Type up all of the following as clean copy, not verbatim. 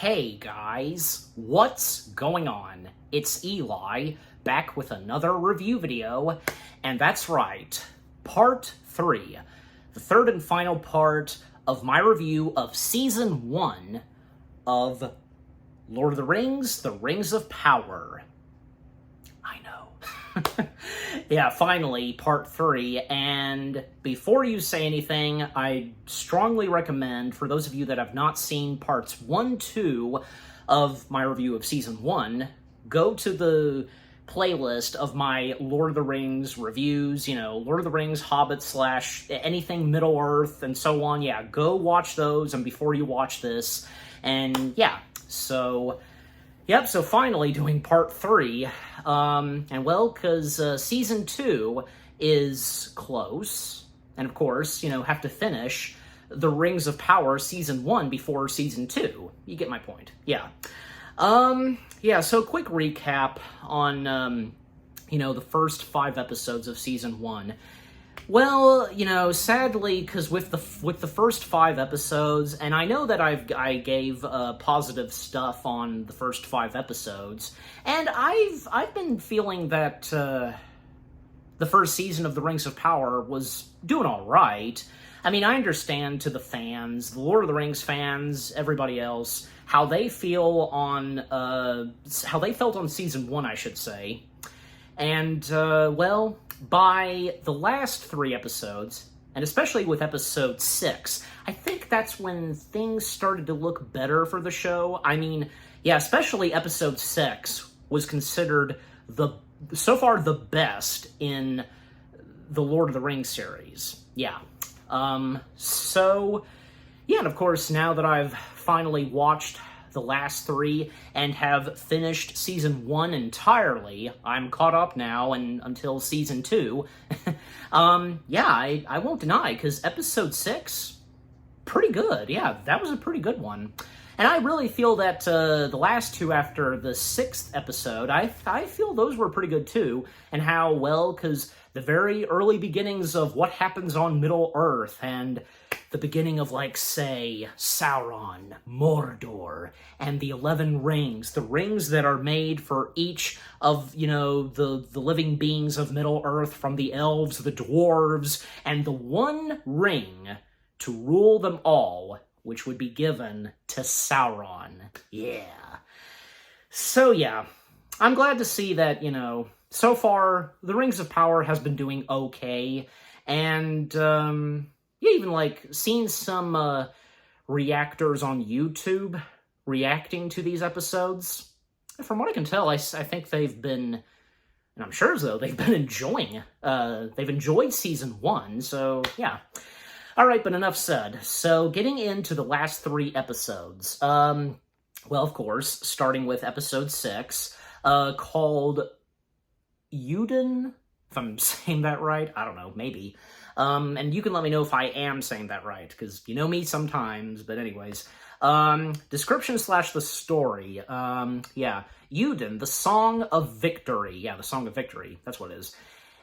Hey guys, what's going on? It's Eli, back with another review video, and that's right, part 3, the third and final part of my review of Season 1 of Lord of the Rings of Power. I know. Yeah, finally, part 3, and before you say anything, I strongly recommend, for those of you that have not seen parts 1, 2 of my review of Season 1, go to the playlist of my Lord of the Rings reviews, Lord of the Rings, Hobbit / anything Middle-earth, and so on. Yeah, go watch those, and before you watch this, and yeah, so... Yep, so finally doing part 3, and well, because Season 2 is close, and of course, have to finish the Rings of Power Season 1 before Season 2. You get my point. Yeah. Yeah, so quick recap on, the first 5 episodes of Season 1. Well, sadly, because with the first 5 episodes, and I know that I gave positive stuff on the first 5 episodes, and I've been feeling that the first season of The Rings of Power was doing all right. I mean, I understand to the fans, the Lord of the Rings fans, everybody else, how they feel on how they felt on Season 1, I should say, and well, by the last 3 episodes, and especially with episode 6, I think that's when things started to look better for the show. I mean, yeah, especially episode 6 was considered so far the best in the Lord of the Rings series. Yeah. So, yeah, and of course, now that I've finally watched the last 3 and have finished Season 1 entirely, I'm caught up now and until Season 2. Yeah, I won't deny, because Episode 6, pretty good. Yeah, that was a pretty good one. And I really feel that the last 2 after the 6th episode, I feel those were pretty good too, and how, well, because the very early beginnings of what happens on Middle-earth, and the beginning of, like, say, Sauron, Mordor, and the 11 rings, the rings that are made for each of, the living beings of Middle-earth, from the elves, the dwarves, and the one ring to rule them all, which would be given to Sauron. Yeah. So, yeah, I'm glad to see that, so far, the Rings of Power has been doing okay, and, yeah, even, like, seeing some, reactors on YouTube reacting to these episodes. From what I can tell, I think they've been, and I'm sure as though they've been enjoying, they've enjoyed Season 1, so, yeah. Alright, but enough said. So, getting into the last 3 episodes, well, of course, starting with Episode 6, called Eowyn, if I'm saying that right, I don't know, maybe. And you can let me know if I am saying that right, because you know me sometimes, but anyways. Description / the story. Yeah. Eowyn, the Song of Victory. Yeah, the Song of Victory. That's what it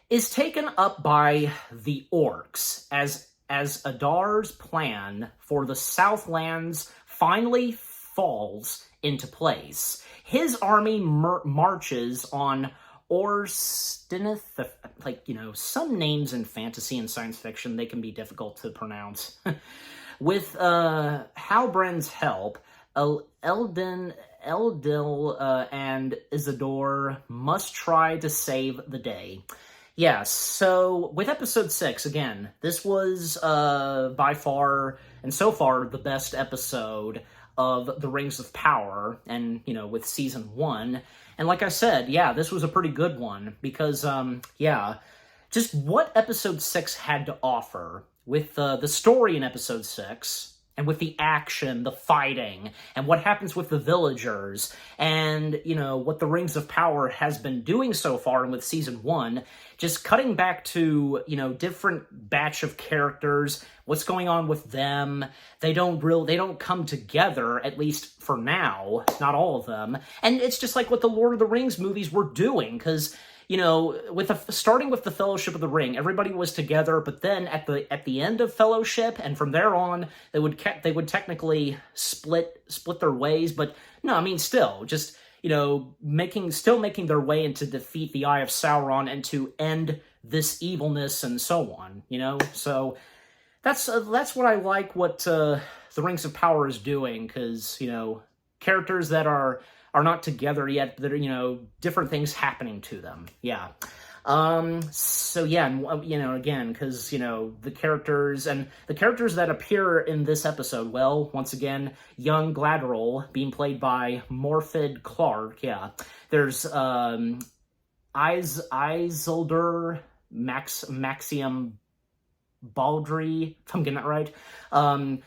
is taken up by the orcs as Adar's plan for the Southlands finally falls into place. His army marches on Orstineth, some names in fantasy and science fiction, they can be difficult to pronounce. With Halbrand's help, Eldil and Isildur must try to save the day. Yeah, so with Episode 6, again, this was by far, and so far, the best episode of The Rings of Power, and, with Season 1. And like I said, yeah, this was a pretty good one, because, yeah, just what Episode 6 had to offer, with the story in Episode 6, and with the action, the fighting, and what happens with the villagers, and, what the Rings of Power has been doing so far and with Season 1, just cutting back to, different batch of characters, what's going on with them. They don't come together, at least for now, not all of them. And it's just like what the Lord of the Rings movies were doing, because, starting with the Fellowship of the Ring, everybody was together, but then at the end of Fellowship, and from there on, they would technically split their ways. But no, I mean, still, just making their way and to defeat the Eye of Sauron and to end this evilness and so on. So that's what I like. What the Rings of Power is doing, because characters that are not together yet, that are, different things happening to them. Yeah. So yeah, and, again, because, the characters that appear in this episode, well, once again, young Gladrol being played by Morfydd Clark. Yeah. There's, Isildur Maxium Baldry, if I'm getting that right. And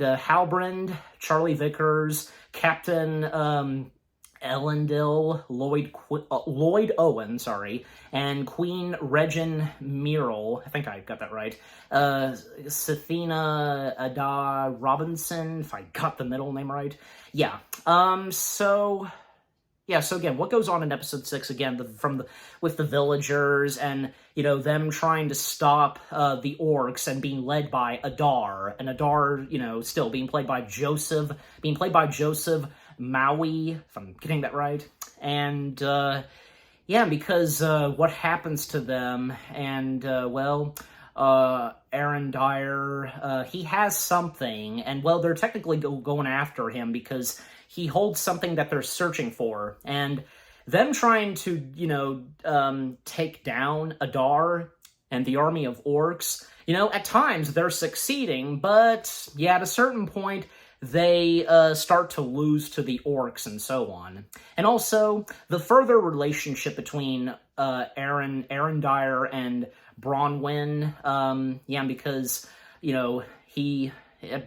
Halbrand, Charlie Vickers, Captain, Elendil, Lloyd Owen, and Queen Regin Myrrell, I think I got that right, Sathina Ada Robinson, if I got the middle name right. Yeah, so again, what goes on in episode 6, again, with the villagers and, them trying to stop the orcs and being led by Adar, and Adar, still being played by Joseph Maui, if I'm getting that right. And, because what happens to them, and, Arendire, he has something, and, they're technically going after him because he holds something that they're searching for, and them trying to, take down Adar and the army of orcs, at times they're succeeding, but, at a certain point, they start to lose to the orcs and so on. And also, the further relationship between Arendire and Bronwyn, because, he,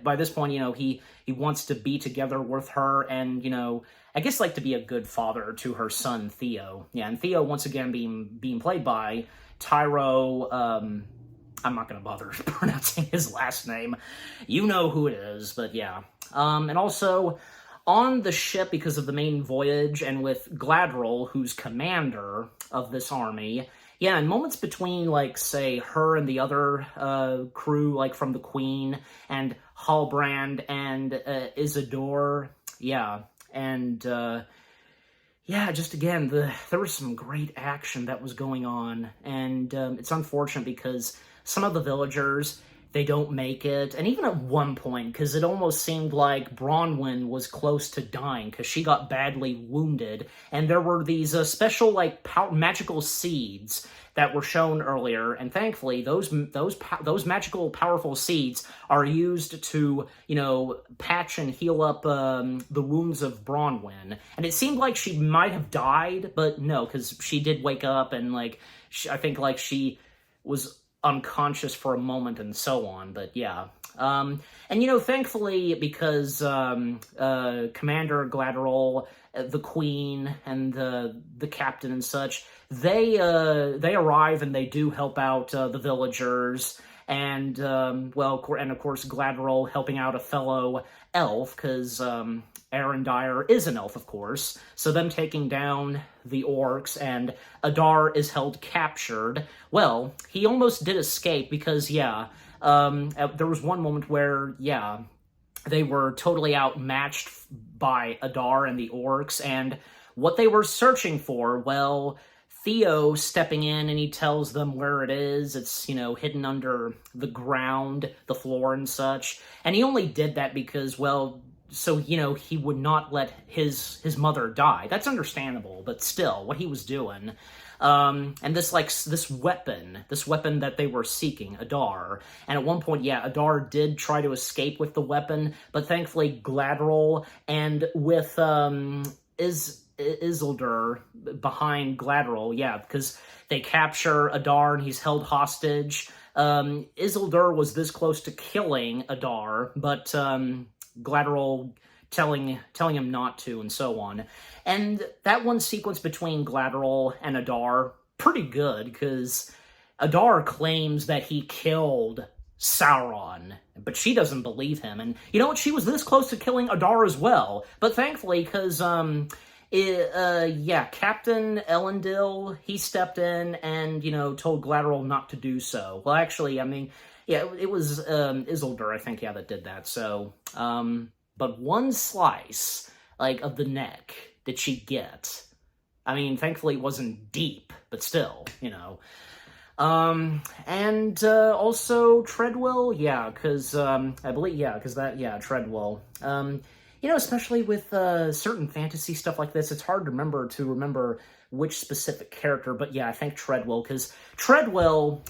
by this point, he wants to be together with her and, I guess, to be a good father to her son, Theo. Yeah, and Theo, once again, being played by Tyro, I'm not going to bother pronouncing his last name. You know who it is, but yeah. And also, on the ship, because of the main voyage, and with Gladrol, who's commander of this army, yeah, in moments between, say, her and the other crew, from the Queen, and Halbrand, and Isidore, yeah, and, just again, there was some great action that was going on, and it's unfortunate because some of the villagers, they don't make it, and even at one point, because it almost seemed like Bronwyn was close to dying, because she got badly wounded, and there were these special, magical seeds that were shown earlier, and thankfully, those magical, powerful seeds are used to, patch and heal up the wounds of Bronwyn, and it seemed like she might have died, but no, because she did wake up, and, I think, she was unconscious for a moment and so on, but yeah. And, thankfully, because Commander Gladrol, the Queen, and the Captain and such, they arrive and they do help out the villagers, and, and of course, Gladrol helping out a fellow elf, because Arendire is an elf, of course, so them taking down the orcs, and Adar is held captured. Well, he almost did escape, because, there was one moment where, they were totally outmatched by Adar and the orcs, and what they were searching for, well, Theo stepping in, and he tells them where it is. It's, hidden under the ground, the floor and such, and he only did that because, so, he would not let his mother die. That's understandable, but still, what he was doing. And this weapon that they were seeking, Adar. And at one point, Adar did try to escape with the weapon, but thankfully Gladrol, and with, Isildur behind Gladrol, because they capture Adar and he's held hostage. Isildur was this close to killing Adar, but, Gladrol telling him not to, and so on. And that one sequence between Gladrol and Adar, pretty good, because Adar claims that he killed Sauron, but she doesn't believe him. And you know what? She was this close to killing Adar as well. But thankfully, because Yeah, Captain Elendil, he stepped in and, told Gladriel not to do so. Well, actually, I mean, yeah, it was Isildur, I think, yeah, that did that. So, but one slice, like, of the neck did she get. I mean, thankfully it wasn't deep, but still, and also Treadwell, yeah, because I believe, yeah, because Treadwell. Especially with certain fantasy stuff like this, it's hard to remember which specific character, but yeah, I think Treadwell, because Treadwell,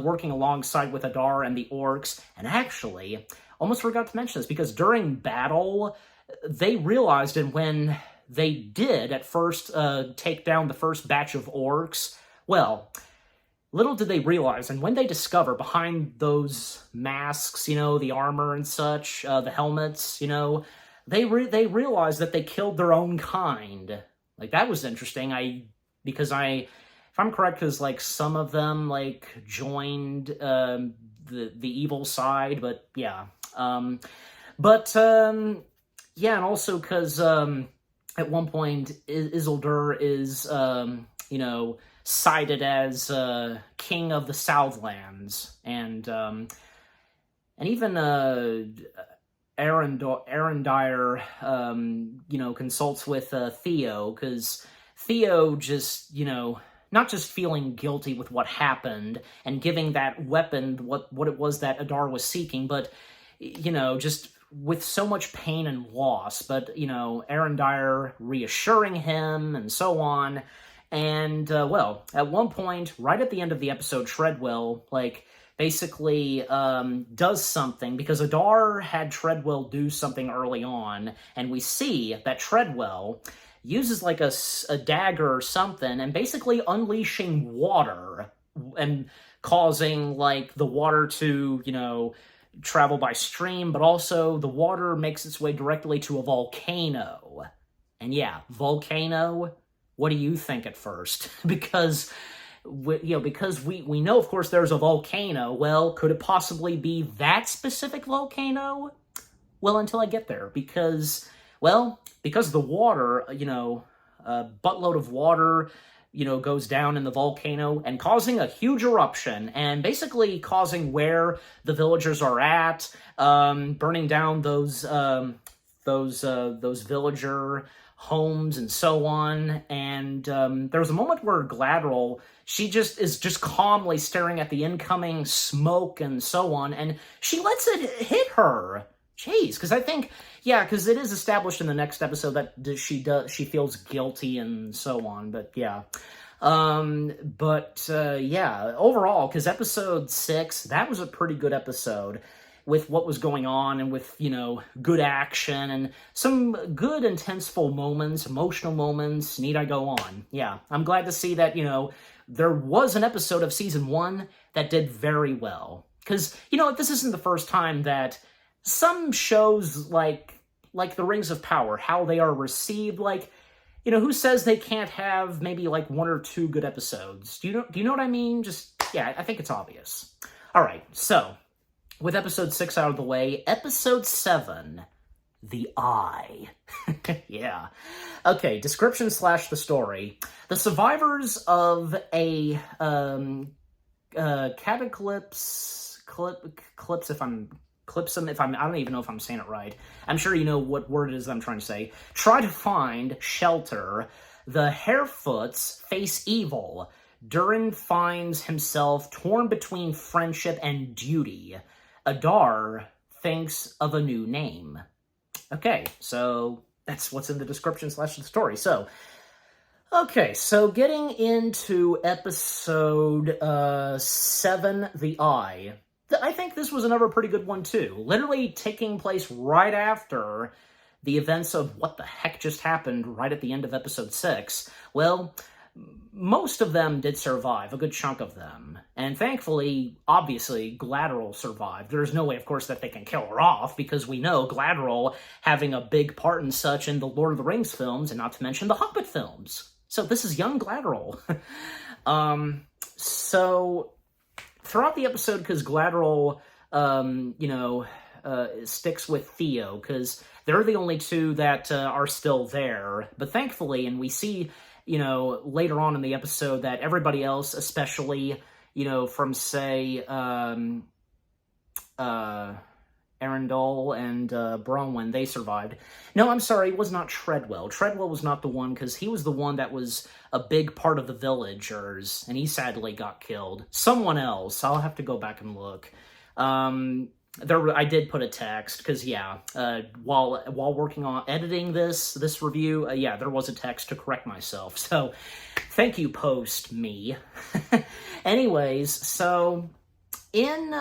working alongside with Adar and the orcs, and actually, almost forgot to mention this, because during battle, they realized, and when they did at first take down the first batch of orcs, well, little did they realize, and when they discover behind those masks, the armor and such, the helmets, they realized that they killed their own kind. Like, that was interesting. If I'm correct, because, like, some of them, like, joined the evil side, but yeah. Yeah, and also because at one point Isildur is, cited as king of the Southlands, and even Arendire, consults with Theo, because Theo just, not just feeling guilty with what happened and giving that weapon what it was that Adar was seeking, but, just with so much pain and loss, but, Arendire reassuring him and so on. And, at one point, right at the end of the episode, Treadwell, basically does something, because Adar had Treadwell do something early on, and we see that Treadwell uses a dagger or something, and basically unleashing water, and causing, the water to, travel by stream, but also the water makes its way directly to a volcano. And yeah, volcano, what do you think at first? because we know, of course, there's a volcano. Well, could it possibly be that specific volcano? Well, until I get there, because the water, a buttload of water, goes down in the volcano and causing a huge eruption, and basically causing where the villagers are at, burning down those villager homes and so on. And there was a moment where Gladriel, she is just calmly staring at the incoming smoke and so on, and she lets it hit her. Jeez, because I think, because it is established in the next episode that she feels guilty and so on, but yeah. Overall, because episode 6, that was a pretty good episode, with what was going on, and with, good action, and some good intenseful moments, emotional moments, need I go on. Yeah, I'm glad to see that, there was an episode of Season 1 that did very well. Because, this isn't the first time that some shows, like The Rings of Power, how they are received, who says they can't have maybe, 1 or 2 good episodes? Do you know what I mean? I think it's obvious. All right, so with episode 6 out of the way, episode 7, The Eye. Yeah. Okay, description / the story. The survivors of a Calypsum, I don't even know if I'm saying it right. I'm sure you know what word it is that I'm trying to say. Try to find shelter. The Harefoots face evil. Durin finds himself torn between friendship and duty. Adar thinks of a new name. Okay, so that's what's in the description / the story. So getting into episode 7, The Eye. I think this was another pretty good one, too. Literally taking place right after the events of what the heck just happened right at the end of episode 6. Well, most of them did survive, a good chunk of them. And thankfully, obviously, Gladriel survived. There's no way, of course, that they can kill her off, because we know Gladriel having a big part and such in the Lord of the Rings films, and not to mention the Hobbit films. So this is young Gladriel. Throughout the episode, because Gladriel, sticks with Theo, because they're the only two that are still there. But thankfully, and we see, later on in the episode that everybody else, especially, from, say, Arundel and Bronwyn, they survived. No, I'm sorry, it was not Treadwell. Treadwell was not the one, because he was the one that was a big part of the villagers, and he sadly got killed. Someone else. I'll have to go back and look. I did put a text, because, while working on editing this review, there was a text to correct myself. So, thank you, post me. Anyways, so in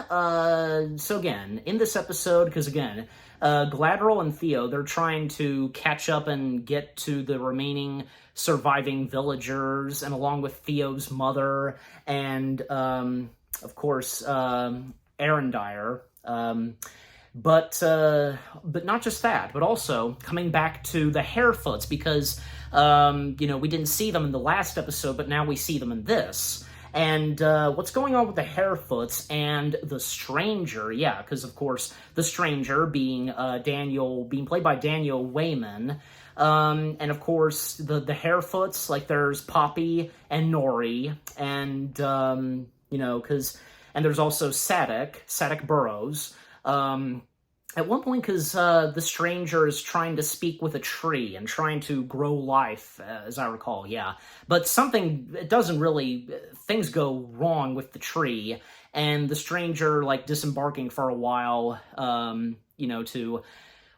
this episode, because again, Gladriel and Theo, they're trying to catch up and get to the remaining surviving villagers, and along with Theo's mother, and, of course, Arendire. But not just that, but also coming back to the Harefoots, because, we didn't see them in the last episode, but now we see them in this. And what's going on with the Harefoots and the Stranger? Yeah, because of course the Stranger being played by Daniel Wayman, and of course the Harefoots, like there's Poppy and Nori, and and there's also Sadek Burrows. At one point, because the Stranger is trying to speak with a tree and trying to grow life, as I recall, yeah. But things go wrong with the tree, and the Stranger, disembarking for a while, to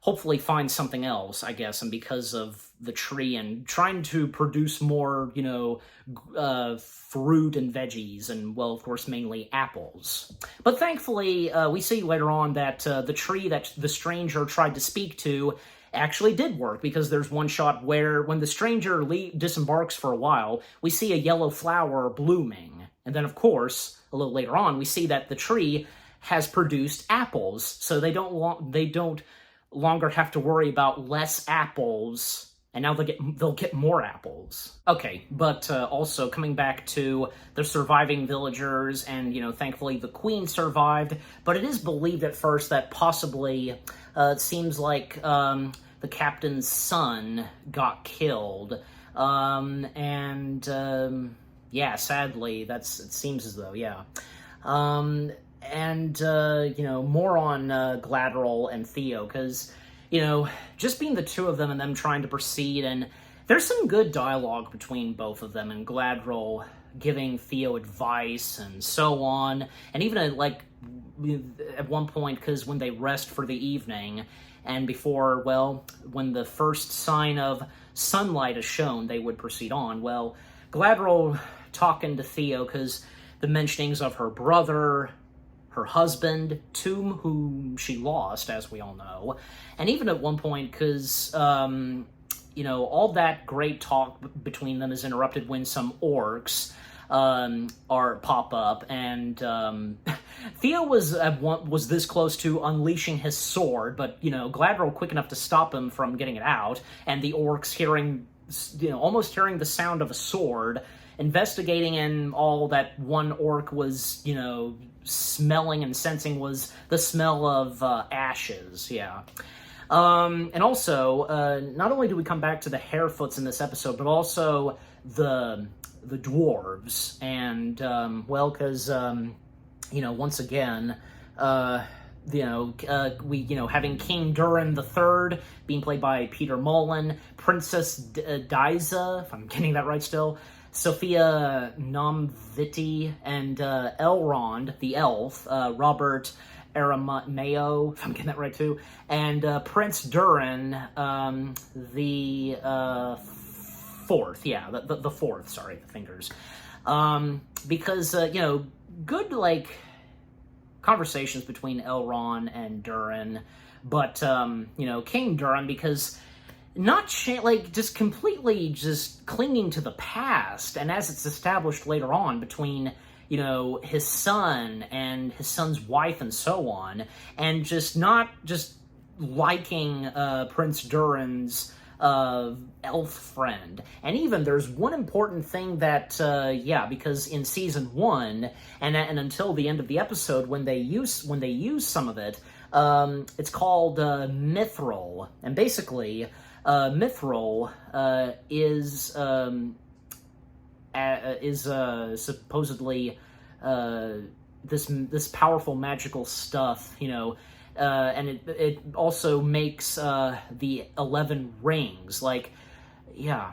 hopefully find something else, I guess, and because of the tree and trying to produce more, fruit and veggies, and, well, of course, mainly apples. But thankfully, we see later on that the tree that the Stranger tried to speak to actually did work, because there's one shot where when the Stranger disembarks for a while, we see a yellow flower blooming. And then, of course, a little later on, we see that the tree has produced apples, so they don't longer have to worry about less apples, and now they'll get more apples. Okay, but also coming back to the surviving villagers, and thankfully the queen survived, but it is believed at first that possibly it seems like the captain's son got killed, sadly it seems as though, yeah. More on Gladriel and Theo, because, just being the two of them and them trying to proceed, and there's some good dialogue between both of them, and Gladriel giving Theo advice and so on, and even at one point, because when they rest for the evening, and before, when the first sign of sunlight is shown, they would proceed on. Well, Gladriel talking to Theo, because the mentionings of her brother, her husband, Tomb, whom she lost, as we all know, and even at one point, because, all that great talk between them is interrupted when some orcs pop up, and Theo was this close to unleashing his sword, but, Gladriel quick enough to stop him from getting it out, and the orcs almost hearing the sound of a sword, investigating, and all that one orc was, smelling and sensing was the smell of ashes, yeah. And also, not only do we come back to the Harefoots in this episode, but also the dwarves, and, because, once again, having King Durin III being played by Peter Mullen, Princess Diza, if I'm getting that right still, Sophia Nomviti, and Elrond, the elf, Robert Arameo, if I'm getting that right too, and Prince Durin, the fourth, the fourth, sorry, the fingers. Because, good, conversations between Elrond and Durin, but, King Durin, because just completely just clinging to the past, and as it's established later on between, his son and his son's wife and so on, and just not just liking Prince Durin's elf friend. And even there's one important thing that, because in season 1, and until the end of the episode, when they use some of it, It's called Mithril, and basically, Mithril is supposedly this powerful magical stuff, and it also makes the 11 rings. Like, yeah,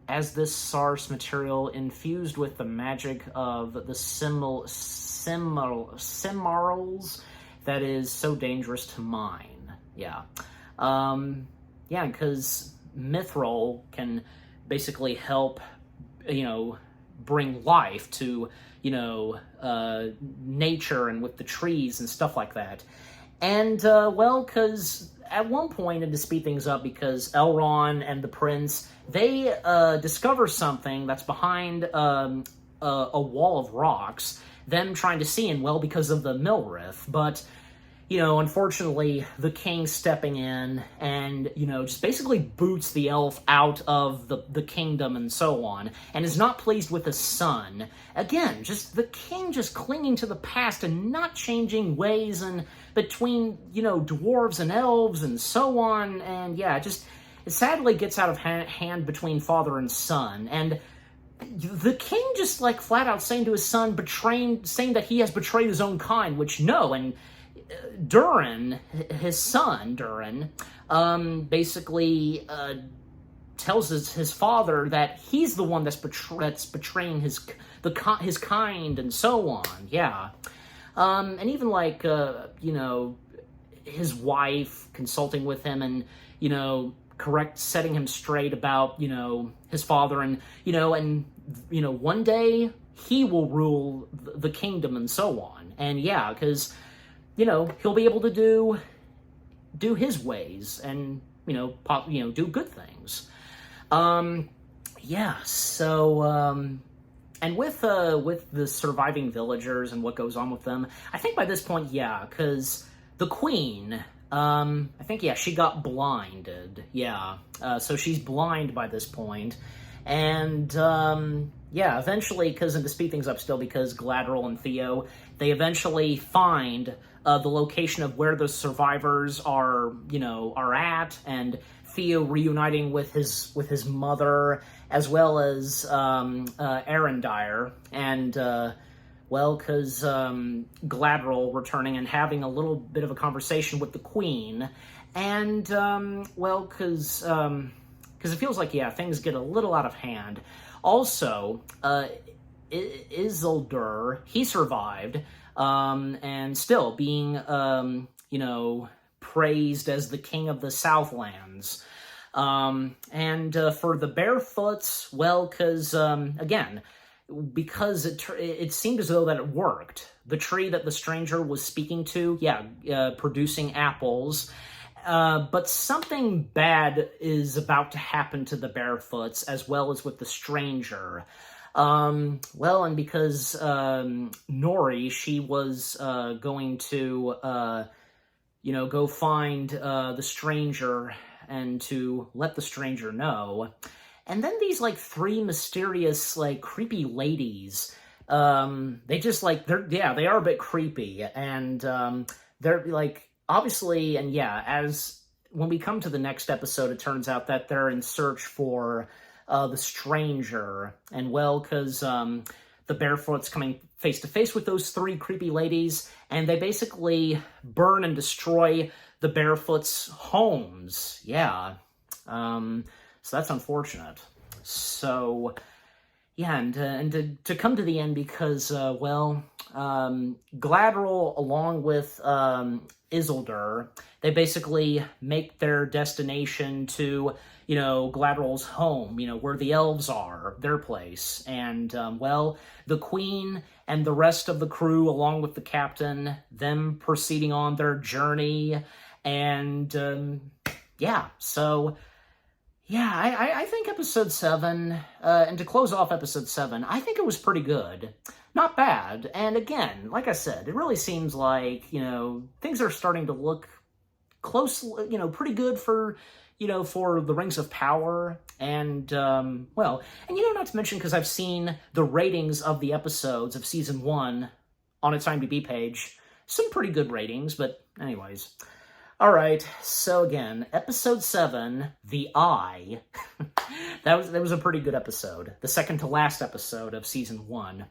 as this source material infused with the magic of the Silmarils that is so dangerous to mine. Yeah. Yeah, because Mithril can basically help, bring life to, nature and with the trees and stuff like that. And, because at one point, and to speed things up, because Elrond and the prince, they discover something that's behind a wall of rocks, them trying to see, and because of the Milrith, but unfortunately, the king stepping in and, just basically boots the elf out of the kingdom and so on, and is not pleased with his son. Again, just the king just clinging to the past and not changing ways and between, dwarves and elves and so on, and yeah, it sadly gets out of hand between father and son, and the king just, flat out saying to his son, saying that he has betrayed his own kind, which no, and Durin, his son, basically tells his father that he's the one that's betraying his kind and so on. Yeah, and even his wife consulting with him and setting him straight about his father and one day he will rule the kingdom and so on. And yeah, because he'll be able to do his ways and, do good things. Yeah, so, and with the surviving villagers and what goes on with them, I think by this point, yeah, because the queen, I think, yeah, she got blinded, yeah, so she's blind by this point, and, yeah, eventually, and to speed things up still, because Galadriel and Theo, they eventually find the location of where the survivors are at, and Theo reuniting with his mother, as well as Arendire, and because Galadriel returning and having a little bit of a conversation with the Queen, and because it feels like, yeah, things get a little out of hand. Also, Isildur, he survived, and still being, praised as the king of the Southlands. And for the Barefoots, well, because, again, because it seemed as though that it worked. The tree that the stranger was speaking to, yeah, producing apples. But something bad is about to happen to the Barefoots, as well as with the stranger. Well, and because Nori, she was going to, go find the stranger and to let the stranger know. And then these, three mysterious, creepy ladies, they just, they are a bit creepy. And they're, obviously, and yeah, as when we come to the next episode, it turns out that they're in search for the stranger, and well, because the Barefoot's coming face to face with those three creepy ladies, and they basically burn and destroy the Barefoot's homes. Yeah, so that's unfortunate. So yeah, and to come to the end, because Galadriel along with Isildur, they basically make their destination to, Galadriel's home, where the elves are, their place. And, the queen and the rest of the crew, along with the captain, them proceeding on their journey. And, yeah, so, yeah, I think episode 7, and to close off episode 7, I think it was pretty good. Not bad. And again, like I said, it really seems like, things are starting to look close, pretty good for, for the Rings of Power. And, and, not to mention, because I've seen the ratings of the episodes of season 1 on its IMDb page. some pretty good ratings, but anyways. All right, so again, episode 7, The Eye. that was a pretty good episode. The second to last episode of season 1.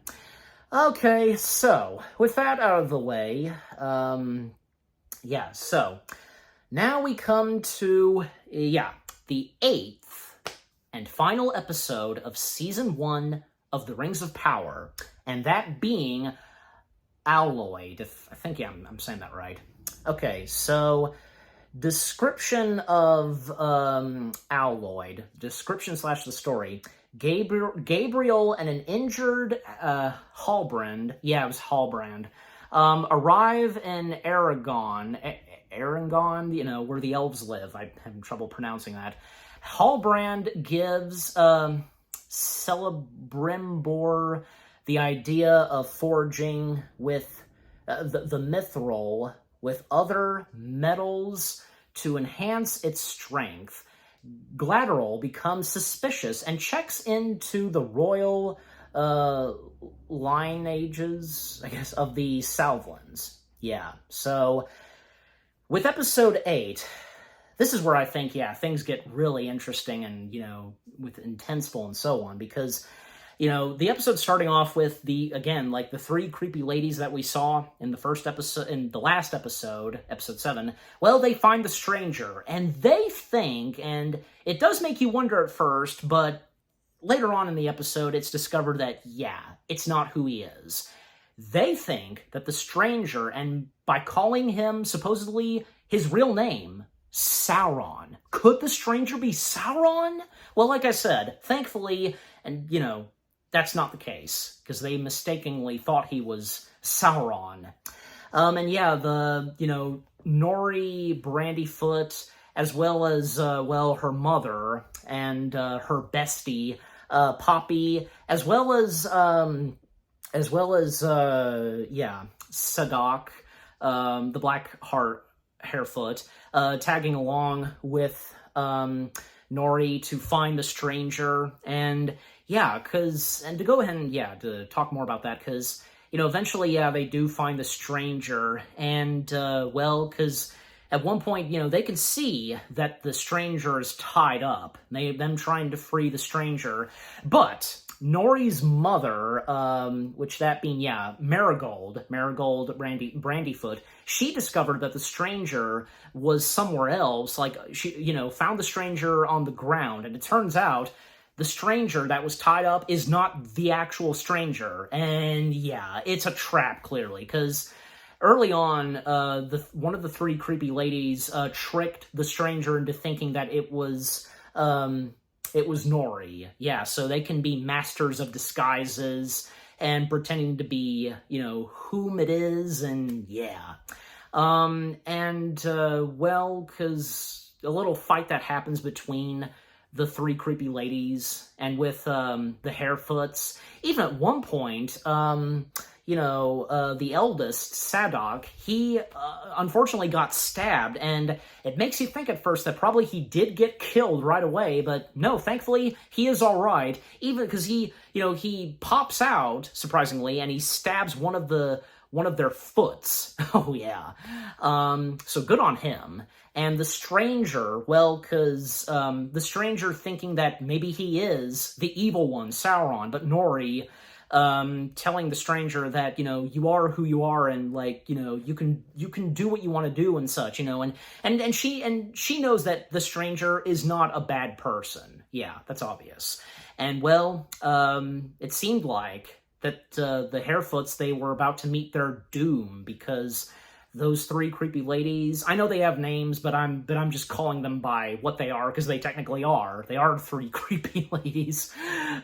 Okay, so with that out of the way, so now we come to, the 8th and final episode of season 1 of The Rings of Power, and that being Alloyd. I think, I'm saying that right. Okay, so description of Alloyd, description / the story. Gabriel and an injured Halbrand, it was Halbrand, arrive in Aragon, where the elves live. I'm having trouble pronouncing that. Halbrand gives Celebrimbor the idea of forging with the mithril with other metals to enhance its strength. Gladriel becomes suspicious and checks into the royal lineages, I guess, of the Salvlins. Yeah, so with episode 8, this is where I think, things get really interesting and, with intenseful and so on, because the episode starting off with the 3 creepy ladies that we saw in the first episode, in the last episode, episode 7, well, they find the stranger, and they think, and it does make you wonder at first, but later on in the episode, it's discovered that, it's not who he is. They think that the stranger, and by calling him, supposedly, his real name, Sauron. Could the stranger be Sauron? Well, like I said, thankfully, and, that's not the case, because they mistakenly thought he was Sauron. Nori Brandyfoot, as well as, her mother and her bestie, Poppy, as well as Sadoc, the Black Harefoot, tagging along with Nori to find the stranger, and to go ahead and, to talk more about that, because, eventually, they do find the stranger, and, because at one point, they can see that the stranger is tied up, them trying to free the stranger, but Nori's mother, which that being, Marigold Brandyfoot, she discovered that the stranger was somewhere else, like, she, found the stranger on the ground, and it turns out the stranger that was tied up is not the actual stranger, and it's a trap, clearly, because early on, one of the 3 creepy ladies tricked the stranger into thinking that it was Nori. So they can be masters of disguises and pretending to be, whom it is, and because a little fight that happens between the 3 creepy ladies and with the Harefoots. Even at one point, the eldest, Sadoc, he unfortunately got stabbed, and it makes you think at first that probably he did get killed right away, but no, thankfully, he is all right, even because he pops out, surprisingly, and he stabs one of their foots. Oh, yeah. So good on him. And the stranger, because the stranger thinking that maybe he is the evil one, Sauron, but Nori telling the stranger that, you are who you are, and, you can do what you want to do and such, and she knows that the stranger is not a bad person. Yeah, that's obvious. And, it seemed like that the Harefoots, they were about to meet their doom, because those 3 creepy ladies, I know they have names, but I'm just calling them by what they are, because they technically are. They are 3 creepy ladies.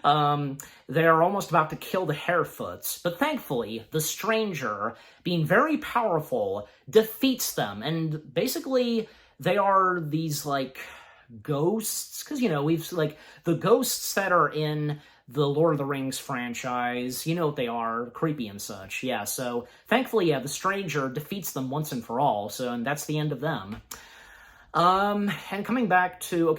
They are almost about to kill the Harefoots, but thankfully, the stranger, being very powerful, defeats them, and basically, they are these, ghosts, because, we've, the ghosts that are in the Lord of the Rings franchise, what they are, creepy and such. So thankfully, the stranger defeats them once and for all, and that's the end of them. And coming back to,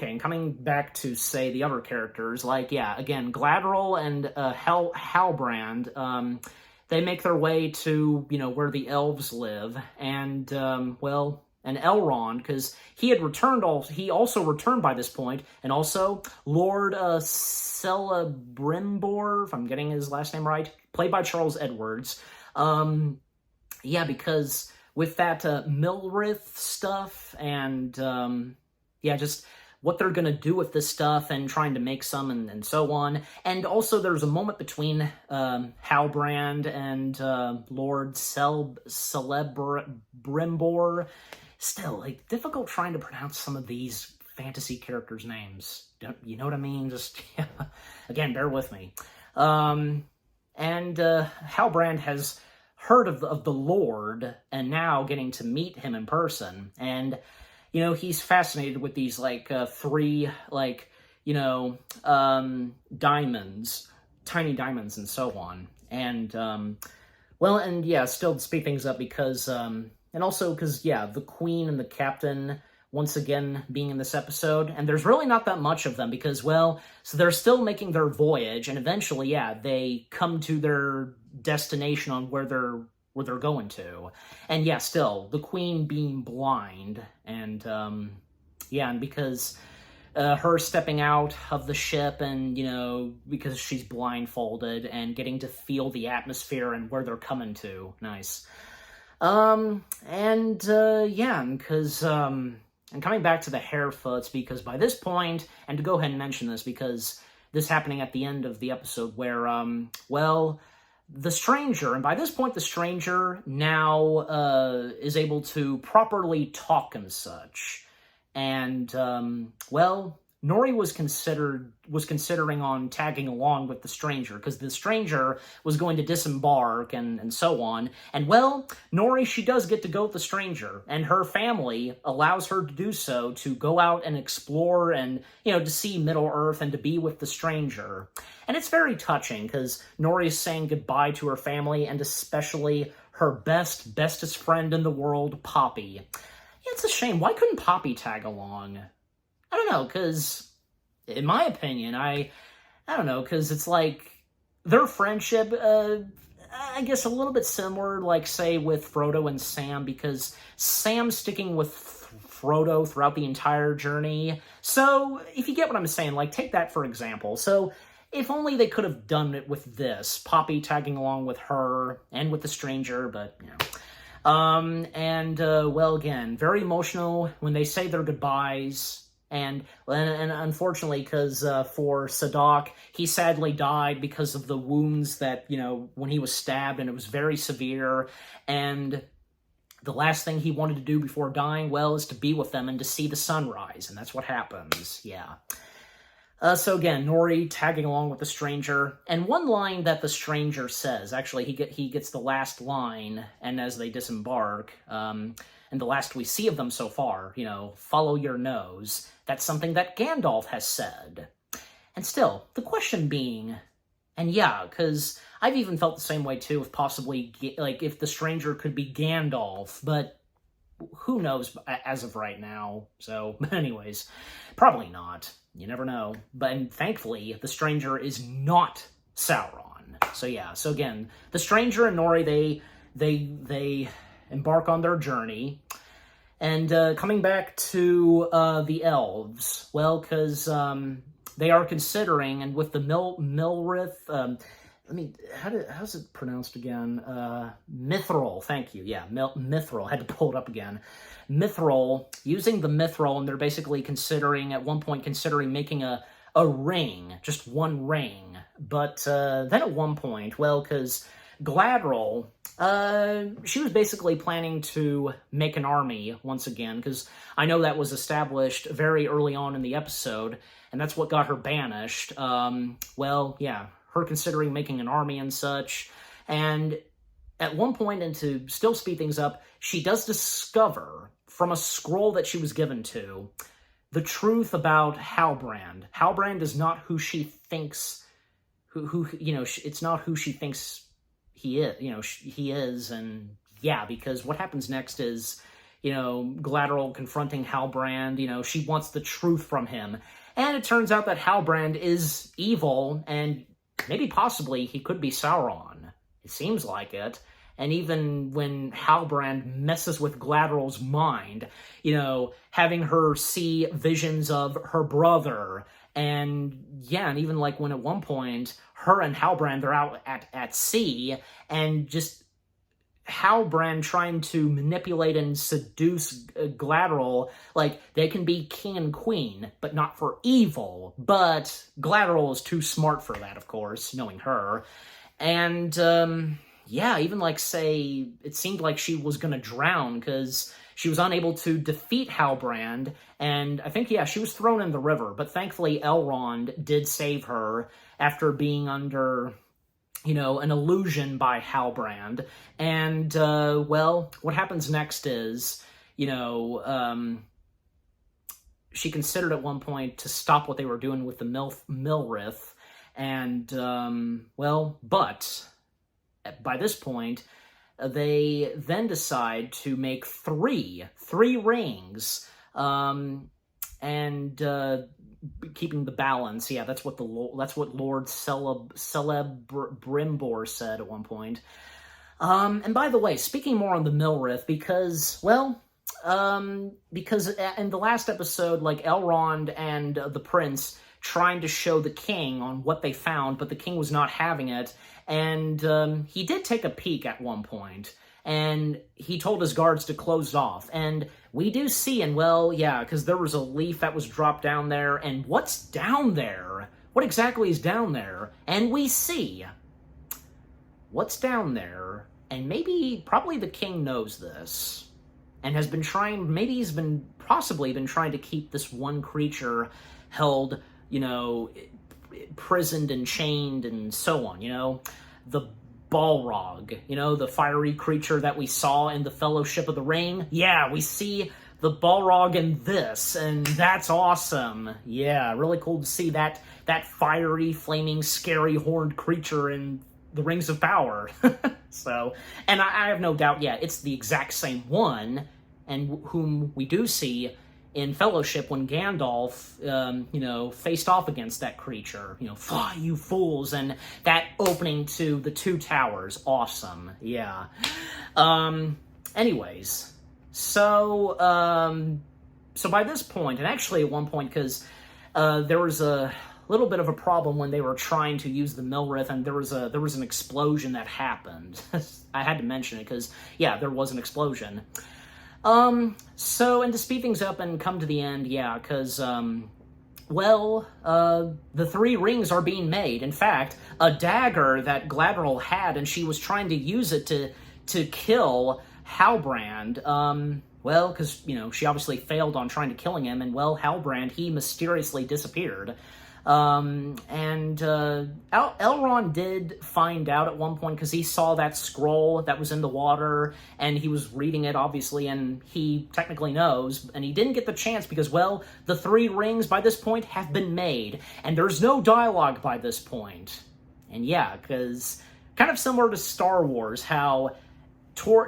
say, the other characters, again, Gladriel and Halbrand, they make their way to, where the elves live, and, and Elrond, because he also returned by this point, and also Lord Celebrimbor, if I'm getting his last name right, played by Charles Edwards. Because with that Milrith stuff, and just what they're going to do with this stuff and trying to make some and so on. And also there's a moment between Halbrand and Lord Celebrimbor. Still, difficult trying to pronounce some of these fantasy characters' names. You know what I mean? Just, again, bear with me. And Halbrand has heard of the Lord, and now getting to meet him in person. And, he's fascinated with these, three, diamonds, tiny diamonds, and so on. And, still to speed things up because, and also because, the Queen and the Captain, once again, being in this episode, and there's really not that much of them because, so they're still making their voyage, and eventually, they come to their destination on where they're going to. And still, the Queen being blind, and, and because her stepping out of the ship and, because she's blindfolded and getting to feel the atmosphere and where they're coming to. Nice. And coming back to the Harefoots, because by this point, and to go ahead and mention this, because this happening at the end of the episode where, the Stranger, and by this point the Stranger now is able to properly talk and such. And, Nori was considering on tagging along with the Stranger, because the Stranger was going to disembark and so on. And, Nori, she does get to go with the Stranger, and her family allows her to do so, to go out and explore and, to see Middle-earth and to be with the Stranger. And it's very touching, because Nori is saying goodbye to her family, and especially her bestest friend in the world, Poppy. It's a shame. Why couldn't Poppy tag along? I don't know, because, in my opinion, I don't know, because it's their friendship, I guess a little bit similar, say, with Frodo and Sam, because Sam's sticking with Frodo throughout the entire journey. So, if you get what I'm saying, take that for example. So, if only they could have done it with this, Poppy tagging along with her and with the Stranger, but, again, very emotional when they say their goodbyes. And unfortunately, because for Sadok, he sadly died because of the wounds that, when he was stabbed, and it was very severe. And the last thing he wanted to do before dying, is to be with them and to see the sunrise. And that's what happens, So again, Nori tagging along with the Stranger. And one line that the Stranger says, actually, he gets the last line, and as they disembark, and the last we see of them so far, follow your nose. That's something that Gandalf has said. And still, the question being, and because I've even felt the same way too, if possibly, if the Stranger could be Gandalf, but who knows as of right now. So, anyways, probably not. You never know. But thankfully, the Stranger is not Sauron. So again, the Stranger and Nori, they embark on their journey. And coming back to the elves, because they are considering, and with the Milrith, how's it pronounced again? Mithril, thank you. Mithril, had to pull it up again. Mithril, using the Mithril, and they're basically at one point considering making a ring, just one ring. But then at one point, because Gladriel, she was basically planning to make an army once again, because I know that was established very early on in the episode, and that's what got her banished. Her considering making an army and such, and at one point, and to still speed things up, she does discover from a scroll that she was given to the truth about Halbrand. Halbrand is not who she thinks, it's not who she thinks he is, he is, and because what happens next is, Gladriel confronting Halbrand, she wants the truth from him, and it turns out that Halbrand is evil, and maybe possibly he could be Sauron. It seems like it. And even when Halbrand messes with Gladriel's mind, having her see visions of her brother, and even like when at one point, her and Halbrand are out at sea, and just Halbrand trying to manipulate and seduce Gladriel, like, they can be king and queen, but not for evil. But Gladriel is too smart for that, of course, knowing her. And, even like, say, it seemed like she was gonna drown because she was unable to defeat Halbrand, and I think, she was thrown in the river, but thankfully Elrond did save her after being under, an illusion by Halbrand. And, what happens next is, she considered at one point to stop what they were doing with the Milrith, and, but by this point, they then decide to make three rings, and keeping the balance. Yeah, that's what Lord Celebrimbor said at one point. And by the way, speaking more on the Milrith, because in the last episode, like, Elrond and the prince trying to show the king on what they found, but the king was not having it, and he did take a peek at one point, and he told his guards to close it off, and we do see, and because there was a leaf that was dropped down there, and what's down there? What exactly is down there? And we see what's down there, and probably the king knows this, and has been trying, possibly been trying to keep this one creature held, prisoned and chained and so on, the Balrog, the fiery creature that we saw in the Fellowship of the Ring. Yeah, we see the Balrog in this, and that's awesome. Yeah, really cool to see that fiery, flaming, scary, horned creature in the Rings of Power. So, and I have no doubt, it's the exact same one, and whom we do see in Fellowship when Gandalf, faced off against that creature. Fly, you fools, and that opening to the two towers. Awesome. Yeah. Anyways, so by this point, and actually at one point, because there was a little bit of a problem when they were trying to use the Milrith, and there was an explosion that happened. I had to mention it because, there was an explosion. And to speed things up and come to the end, because, the three rings are being made. In fact, a dagger that Gladriel had, and she was trying to use it to kill Halbrand, because, she obviously failed on trying to killing him, and, Halbrand, he mysteriously disappeared. Elrond did find out at one point, because he saw that scroll that was in the water, and he was reading it, obviously, and he technically knows, and he didn't get the chance because, the three rings by this point have been made, and there's no dialogue by this point. And because kind of similar to Star Wars, how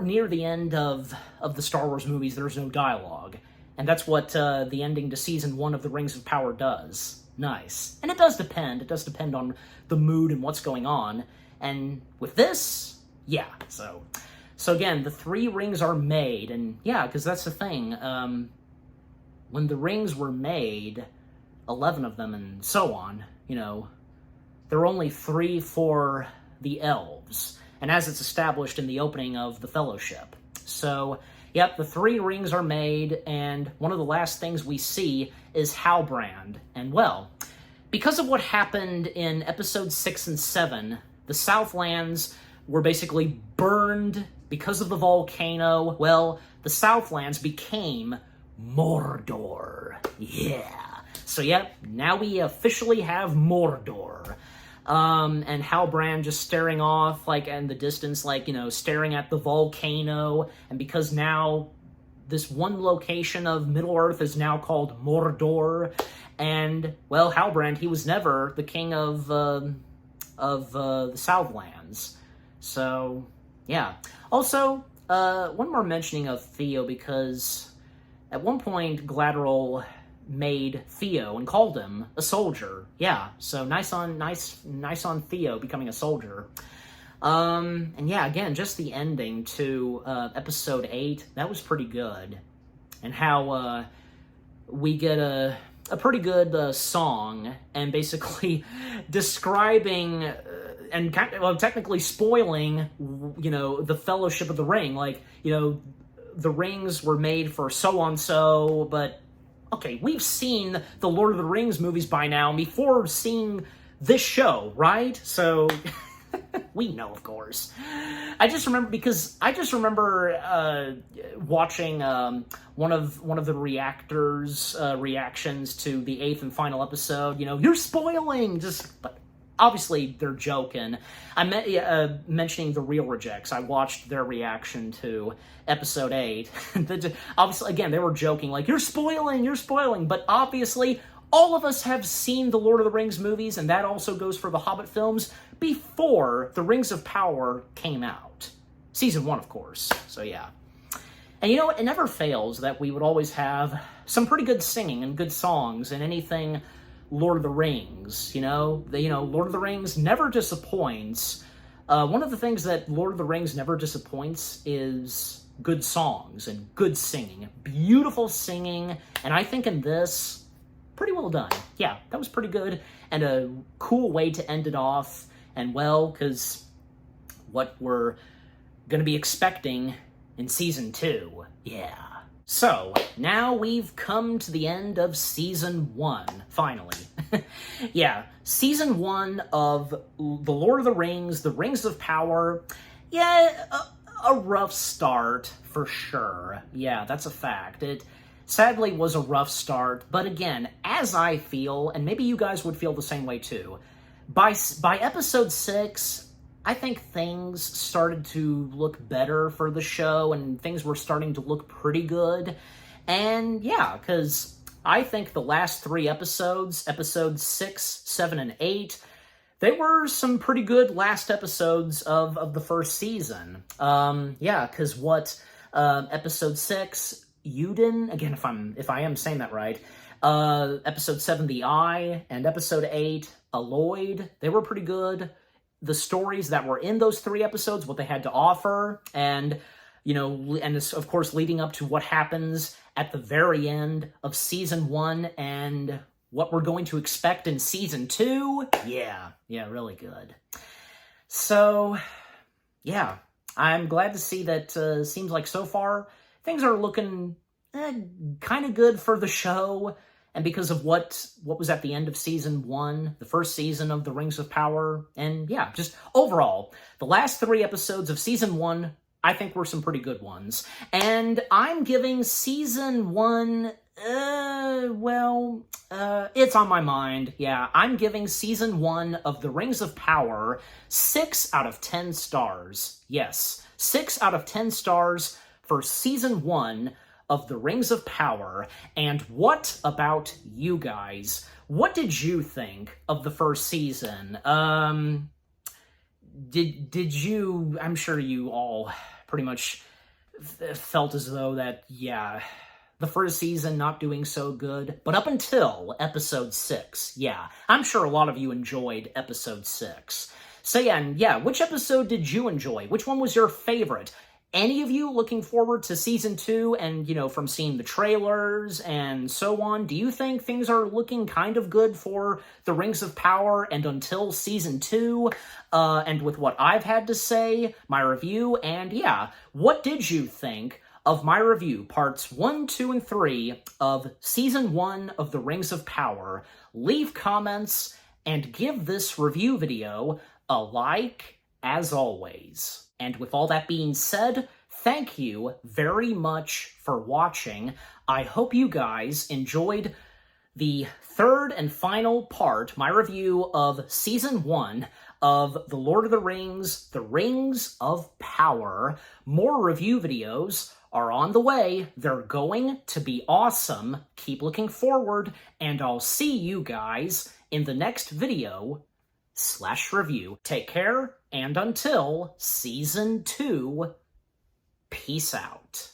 near the end of the Star Wars movies, there's no dialogue. And that's what the ending to Season 1 of The Rings of Power does. Nice. And it does depend on the mood and what's going on. And with this, so again, the three rings are made, and because that's the thing. When the rings were made, 11 of them and so on, there were only 3 for the elves, and as it's established in the opening of the Fellowship. So, the 3 rings are made, and one of the last things we see is Halbrand. And, because of what happened in episodes 6 and 7, the Southlands were basically burned because of the volcano. The Southlands became Mordor. Yeah. So, now we officially have Mordor. And Halbrand just staring off, in the distance, staring at the volcano, and because now this one location of Middle-earth is now called Mordor, and, Halbrand, he was never the king of the Southlands. So, Also, one more mentioning of Theo, because at one point, Gladriel made Theo and called him a soldier. So nice on Theo becoming a soldier. And yeah, again, just the ending to episode 8, that was pretty good. And how we get a pretty good song, and basically describing and kind of, well, technically spoiling, the Fellowship of the Ring. Like, the rings were made for so-and-so, but okay, we've seen the Lord of the Rings movies by now before seeing this show, right? So we know, of course. I just remember watching one of the reactors' reactions to the 8th and final episode. You're spoiling, but obviously they're joking. I mentioning the Real Rejects. I watched their reaction to episode 8. Obviously, again, they were joking, like, you're spoiling, but obviously all of us have seen the Lord of the Rings movies, and that also goes for the Hobbit films, before the Rings of Power came out. Season 1, of course. So yeah. And it never fails that we would always have some pretty good singing and good songs in anything Lord of the Rings. Lord of the Rings never disappoints. One of the things that Lord of the Rings never disappoints is good songs and good singing. Beautiful singing, and I think in this, pretty well done. Yeah, that was pretty good, and a cool way to end it off, and well, because what we're going to be expecting in Season 2. Yeah. So, now we've come to the end of Season 1, finally. Yeah, Season 1 of The Lord of the Rings, The Rings of Power. Yeah, a rough start, for sure. Yeah, that's a fact. It sadly was a rough start, but again, as I feel, and maybe you guys would feel the same way too, by episode 6, I think things started to look better for the show, and things were starting to look pretty good. And yeah, because I think the last 3 episodes, episodes 6, 7, and 8, they were some pretty good last episodes of the first season. Yeah, because episode 6, Uden, again, if I am saying that right, episode 7, The Eye, and episode 8, Aloyd, they were pretty good. The stories that were in those 3 episodes, what they had to offer, and, and of course leading up to what happens at the very end of Season 1, and what we're going to expect in Season 2, yeah, really good. So, yeah, I'm glad to see that seems like so far things are looking kind of good for the show, and because of what was at the end of Season 1, the first season of The Rings of Power, and yeah, just overall, the last 3 episodes of Season 1, I think were some pretty good ones. And I'm giving Season 1, it's on my mind. Yeah, I'm giving Season 1 of The Rings of Power 6 out of 10 stars. Yes, 6 out of 10 stars for Season 1 of The Rings of Power. And what about you guys? What did you think of the first season? Did you, I'm sure you all pretty much felt as though that, yeah, the first season not doing so good, but up until episode 6, yeah, I'm sure a lot of you enjoyed episode 6. So yeah, which episode did you enjoy? Which one was your favorite? Any of you looking forward to Season 2 and, from seeing the trailers and so on, do you think things are looking kind of good for The Rings of Power and until Season 2? And with what I've had to say, my review, and yeah, what did you think of my review, parts 1, 2, and 3 of Season 1 of The Rings of Power? Leave comments and give this review video a like, as always. And with all that being said, thank you very much for watching. I hope you guys enjoyed the 3rd and final part, my review of Season 1 of The Lord of the Rings, The Rings of Power. More review videos are on the way. They're going to be awesome. Keep looking forward, and I'll see you guys in the next video / review. Take care, and until Season 2, peace out.